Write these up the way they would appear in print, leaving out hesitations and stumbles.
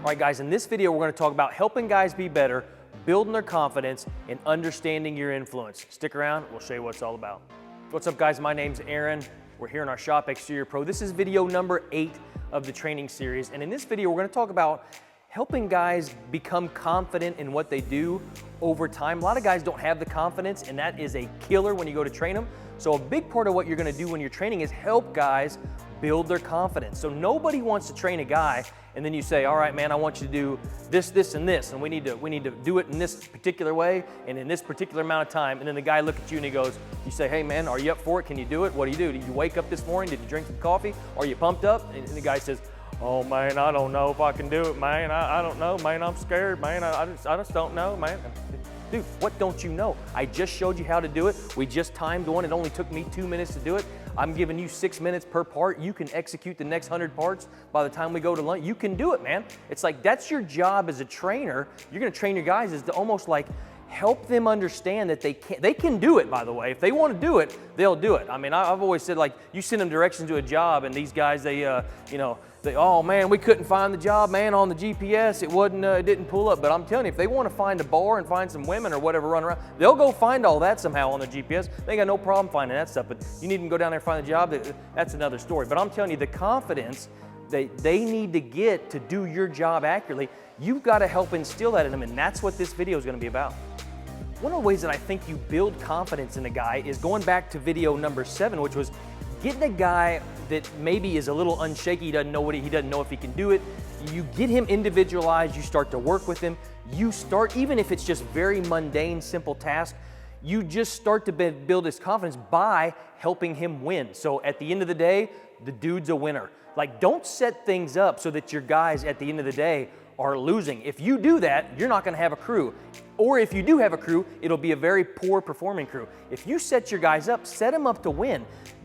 All right, guys, in this video, we're going to talk about helping guys be better, building their confidence, and understanding your influence. Stick around, we'll show you what it's all about. What's up, guys? My name's Aaron. We're here in our shop, Exterior Pro. This is video number 8 of the training series. And in this video, we're going to talk about helping guys become confident in what they do over time. A lot of guys don't have the confidence, and that is a killer when you go to train them. So a big part of what you're going to do when you're training is help guys build their confidence. So nobody wants to train a guy and then you say, all right, man, I want you to do this, this, and this, and we need to do it in this particular way and in this particular amount of time. And then the guy looks at you and he goes, you say, hey man, are you up for it? Can you do it? What do? Did you wake up this morning? Did you drink some coffee? Are you pumped up? And the guy says, oh man, I don't know if I can do it, man. I don't know, man. I'm scared, man. I just don't know, man. Dude, what don't you know? I just showed you how to do it. We just timed one. It only took me 2 minutes to do it. I'm giving you 6 minutes per part. You can execute the next 100 parts by the time we go to lunch. You can do it, man. It's like that's your job as a trainer. You're gonna train your guys is to almost like help them understand that they can do it, by the way. If they want to do it, they'll do it. I mean, I've always said, like, you send them directions to a job and these guys, they oh man, we couldn't find the job, man, on the GPS. It didn't pull up. But I'm telling you, if they want to find a bar and find some women or whatever run around, they'll go find all that somehow on the GPS. They got no problem finding that stuff. But you need them to go down there and find a job, that's another story. But I'm telling you, the confidence that they need to get to do your job accurately, you've got to help instill that in them. And that's what this video is going to be about. One of the ways that I think you build confidence in a guy is going back to video number 7, which was getting a guy that maybe is a little unshaky, he doesn't know if he can do it. You get him individualized, you start to work with him. You start, even if it's just very mundane, simple task, you just start to build his confidence by helping him win. So at the end of the day, the dude's a winner. Like, don't set things up so that your guys at the end of the day are losing. If you do that, you're not gonna have a crew. Or if you do have a crew, it'll be a very poor performing crew. If you set your guys up, set them up to win.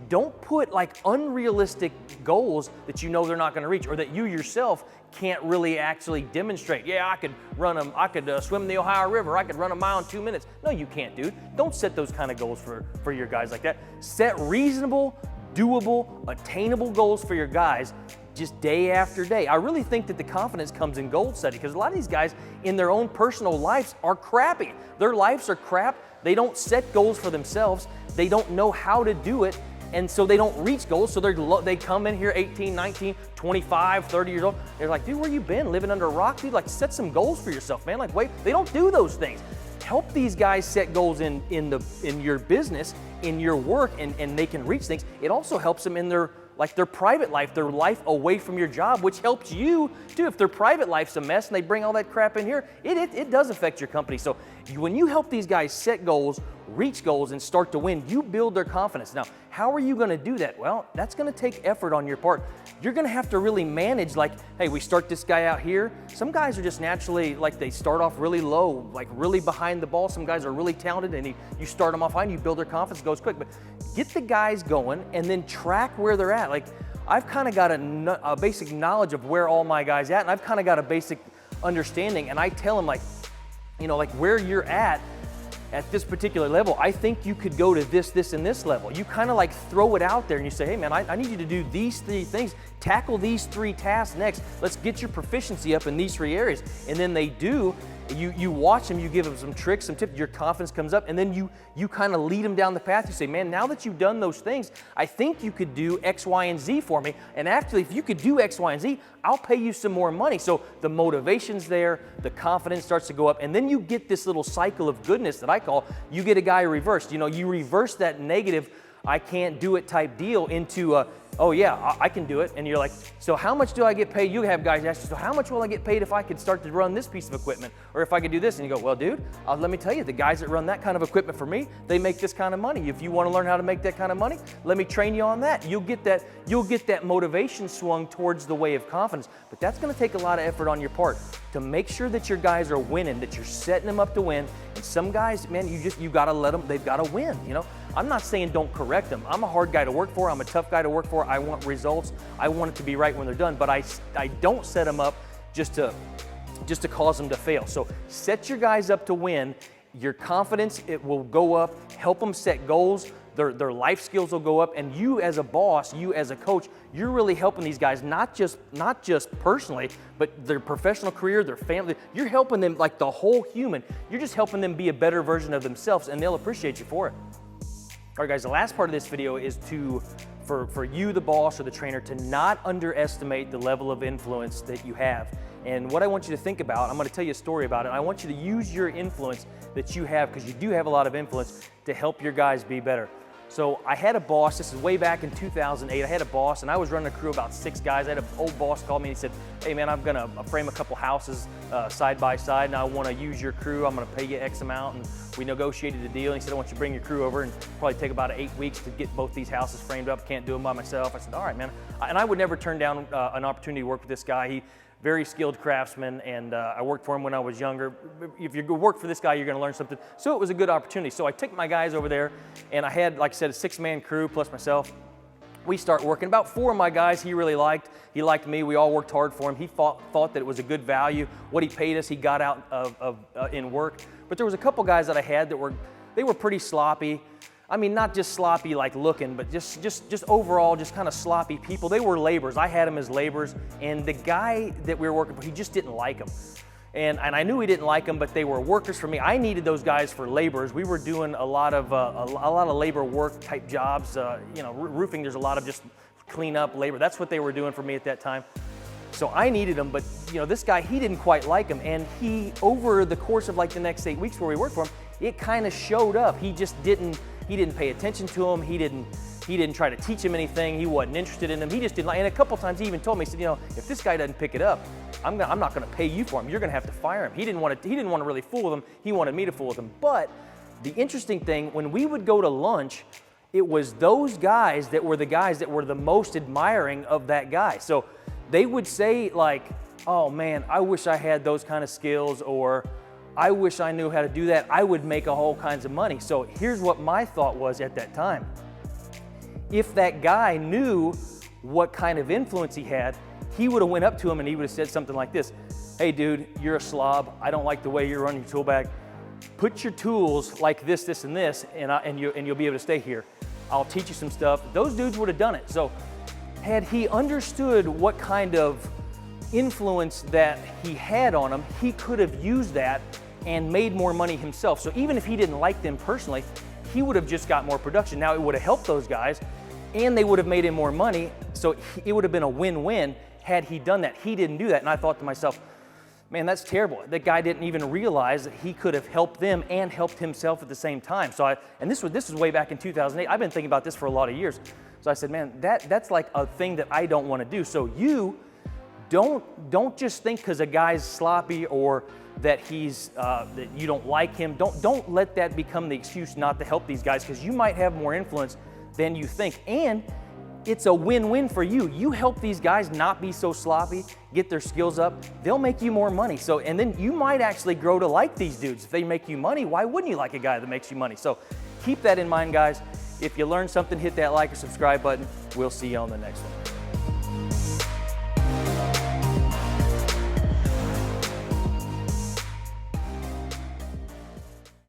Don't put like unrealistic goals that you know they're not gonna reach or that you yourself can't really actually demonstrate. Yeah, I could swim the Ohio River, I could run a mile in 2 minutes. No, you can't, dude. Don't set those kind of goals for your guys like that. Set reasonable, doable, attainable goals for your guys just day after day. I really think that the confidence comes in goal setting because a lot of these guys in their own personal lives are crappy. Their lives are crap. They don't set goals for themselves. They don't know how to do it. And so they don't reach goals. So they come in here 18, 19, 25, 30 years old. They're like, dude, where you been? Living under a rock? Dude, like, set some goals for yourself, man. Like, wait, they don't do those things. Help these guys set goals in your business, in your work, and they can reach things. It also helps them in their private life, their life away from your job, which helps you too. If their private life's a mess and they bring all that crap in here, it does affect your company. So when you help these guys set goals, reach goals, and start to win, you build their confidence. Now, how are you gonna do that? Well, that's gonna take effort on your part. You're gonna have to really manage, like, hey, we start this guy out here. Some guys are just naturally, like, they start off really low, like really behind the ball. Some guys are really talented and you start them off high and you build their confidence, it goes quick. But get the guys going and then track where they're at. Like, I've kind of got a basic knowledge of where all my guys at, and I've kind of got a basic understanding, and I tell them, like, you know, like where you're at this particular level, I think you could go to this, and this level. You kind of like throw it out there and you say, hey man, I need you to do these 3 things, tackle these 3 tasks next. Let's get your proficiency up in these 3 areas. And then they do, you watch them, you give them some tricks, some tips, your confidence comes up, and then you kind of lead them down the path. You say, man, now that you've done those things, I think you could do X, Y, and Z for me. And actually, if you could do X, Y, and Z, I'll pay you some more money. So the motivation's there, the confidence starts to go up, and then you get this little cycle of goodness that I call, you get a guy reversed. You know, you reverse that negative, I can't do it type deal into oh yeah, I can do it. And you're like, so how much do I get paid? You have guys ask you, so how much will I get paid if I could start to run this piece of equipment? Or if I could do this? And you go, well, dude, let me tell you, the guys that run that kind of equipment for me, they make this kind of money. If you want to learn how to make that kind of money, let me train you on that. You'll get that motivation swung towards the way of confidence. But that's going to take a lot of effort on your part to make sure that your guys are winning, that you're setting them up to win. And some guys, man, you got to let them, they've got to win, you know? I'm not saying don't correct them. I'm a hard guy to work for. I'm a tough guy to work for. I want results. I want it to be right when they're done, but I don't set them up just to cause them to fail. So set your guys up to win. Your confidence, it will go up. Help them set goals. their life skills will go up, and you as a boss, you as a coach, you're really helping these guys, not just personally, but their professional career, their family. You're helping them like the whole human. You're just helping them be a better version of themselves, and they'll appreciate you for it. All right, guys, the last part of this video is for you, the boss or the trainer, to not underestimate the level of influence that you have. And what I want you to think about, I'm going to tell you a story about it. I want you to use your influence that you have, because you do have a lot of influence, to help your guys be better. So I had a boss, this is way back in 2008, I had a boss and I was running a crew of about 6 guys. I had an old boss call me and he said, hey man, I'm gonna frame a couple houses side by side and I wanna use your crew, I'm gonna pay you X amount. And we negotiated the deal and he said, I want you to bring your crew over and probably take about 8 weeks to get both these houses framed up, can't do them by myself. I said, all right man. And I would never turn down an opportunity to work with this guy. He very skilled craftsman, and I worked for him when I was younger. If you work for this guy, you're gonna learn something. So it was a good opportunity. So I took my guys over there, and I had, like I said, a 6-man crew plus myself. We start working. About 4 of my guys he really liked. He liked me. We all worked hard for him. He thought that it was a good value. What he paid us, he got out in work. But there was a couple guys that I had that were pretty sloppy. I mean, not just sloppy like looking, but just overall, just kind of sloppy people. They were laborers. I had them as laborers, and the guy that we were working for, he just didn't like them. And I knew he didn't like them, but they were workers for me. I needed those guys for laborers. We were doing a lot of labor work type jobs. You know, roofing, there's a lot of just clean up labor. That's what they were doing for me at that time. So I needed them, but you know, this guy, he didn't quite like him. And he, over the course of like the next 8 weeks where we worked for him, it kind of showed up. He just didn't pay attention to him. He didn't try to teach him anything. He wasn't interested in him. He just didn't like, and a couple times he even told me, he said, you know, if this guy doesn't pick it up, I'm not gonna pay you for him. You're gonna have to fire him. He didn't want to really fool with him. He wanted me to fool with him. But the interesting thing, when we would go to lunch, it was those guys that were the most admiring of that guy. So they would say like, oh man, I wish I had those kind of skills, or I wish I knew how to do that. I would make a whole kinds of money. So here's what my thought was at that time. If that guy knew what kind of influence he had, he would have went up to him and he would have said something like this. Hey dude, you're a slob. I don't like the way you're running your tool bag. Put your tools like this, this, and this, and you'll be able to stay here. I'll teach you some stuff. Those dudes would have done it. So had he understood what kind of influence that he had on him, he could have used that and made more money himself. So even if he didn't like them personally, he would have just got more production. Now it would have helped those guys and they would have made him more money. So it would have been a win-win had he done that. He didn't do that. And I thought to myself, man, that's terrible. That guy didn't even realize that he could have helped them and helped himself at the same time. So this was way back in 2008. I've been thinking about this for a lot of years. So I said, man, that's like a thing that I don't want to do. So you don't just think because a guy's sloppy or that that you don't like him. Don't let that become the excuse not to help these guys, because you might have more influence than you think. And it's a win-win for you. You help these guys not be so sloppy, get their skills up, they'll make you more money. So, and then you might actually grow to like these dudes. If they make you money, why wouldn't you like a guy that makes you money? So keep that in mind, guys. If you learned something, hit that like or subscribe button. We'll see you on the next one.